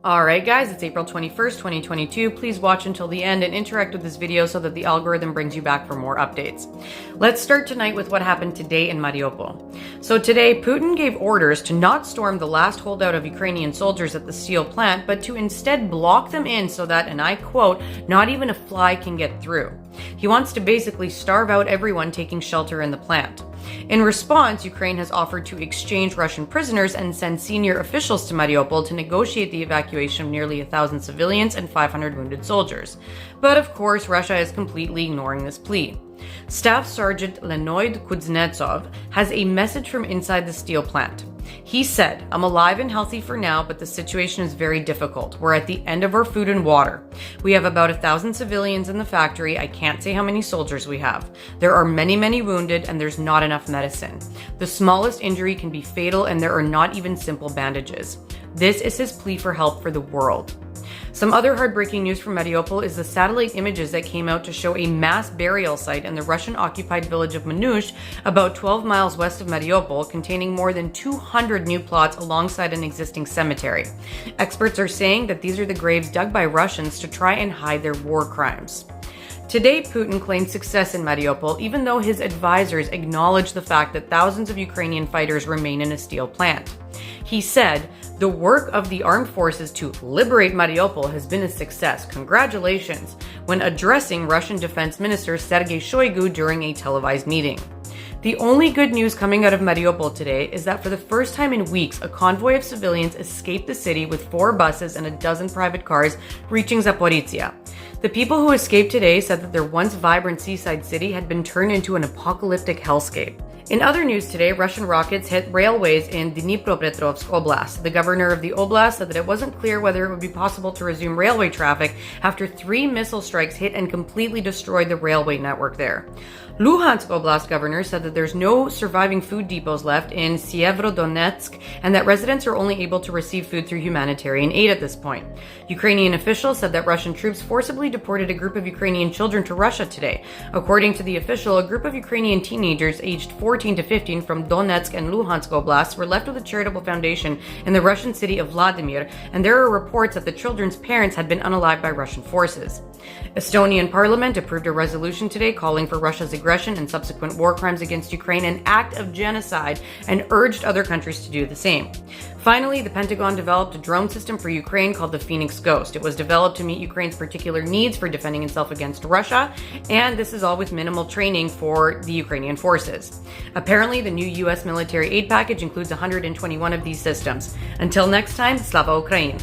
Alright guys, it's April 21st, 2022. Please watch until the end and interact with this video so that the algorithm brings you back for more updates. Let's start tonight with what happened today in Mariupol. So today, Putin gave orders to not storm the last holdout of Ukrainian soldiers at the steel plant, but to instead block them in so that, and I quote, not even a fly can get through. He wants to basically starve out everyone taking shelter in the plant. In response, Ukraine has offered to exchange Russian prisoners and send senior officials to Mariupol to negotiate the evacuation of nearly 1,000 civilians and 500 wounded soldiers. But of course, Russia is completely ignoring this plea. Staff Sergeant Leonid Kuznetsov has a message from inside the steel plant. He said, "I'm alive and healthy for now, but the situation is very difficult. We're at the end of our food and water. We have about 1,000 civilians in the factory. I can't say how many soldiers we have. There are many wounded, and there's not enough medicine. The smallest injury can be fatal, and there are not even simple bandages." This is his plea for help for the world. Some other heartbreaking news from Mariupol is the satellite images that came out to show a mass burial site in the Russian-occupied village of Manush, about 12 miles west of Mariupol, containing more than 200 new plots alongside an existing cemetery. Experts are saying that these are the graves dug by Russians to try and hide their war crimes. Today, Putin claimed success in Mariupol, even though his advisors acknowledged the fact that thousands of Ukrainian fighters remain in a steel plant. He said, "The work of the armed forces to liberate Mariupol has been a success. Congratulations," when addressing Russian Defense Minister Sergei Shoigu during a televised meeting. The only good news coming out of Mariupol today is that for the first time in weeks, a convoy of civilians escaped the city with 4 buses and a dozen private cars reaching Zaporizhia. The people who escaped today said that their once vibrant seaside city had been turned into an apocalyptic hellscape. In other news today, Russian rockets hit railways in Dnipropetrovsk Oblast. The governor of the oblast said that it wasn't clear whether it would be possible to resume railway traffic after 3 missile strikes hit and completely destroyed the railway network there. Luhansk Oblast governor said that there's no surviving food depots left in Sievierodonetsk and that residents are only able to receive food through humanitarian aid at this point. Ukrainian officials said that Russian troops forcibly deported a group of Ukrainian children to Russia today. According to the official, a group of Ukrainian teenagers aged 14 to 15 from Donetsk and Luhansk Oblasts were left with a charitable foundation in the Russian city of Vladimir, and there are reports that the children's parents had been unalived by Russian forces. Estonian parliament approved a resolution today calling for Russia's aggression and subsequent war crimes against Ukraine an act of genocide and urged other countries to do the same. Finally, the Pentagon developed a drone system for Ukraine called the Phoenix Ghost. It was developed to meet Ukraine's particular needs for defending itself against Russia, and this is all with minimal training for the Ukrainian forces. Apparently, the new U.S. military aid package includes 121 of these systems. Until next time, Slava Ukraini!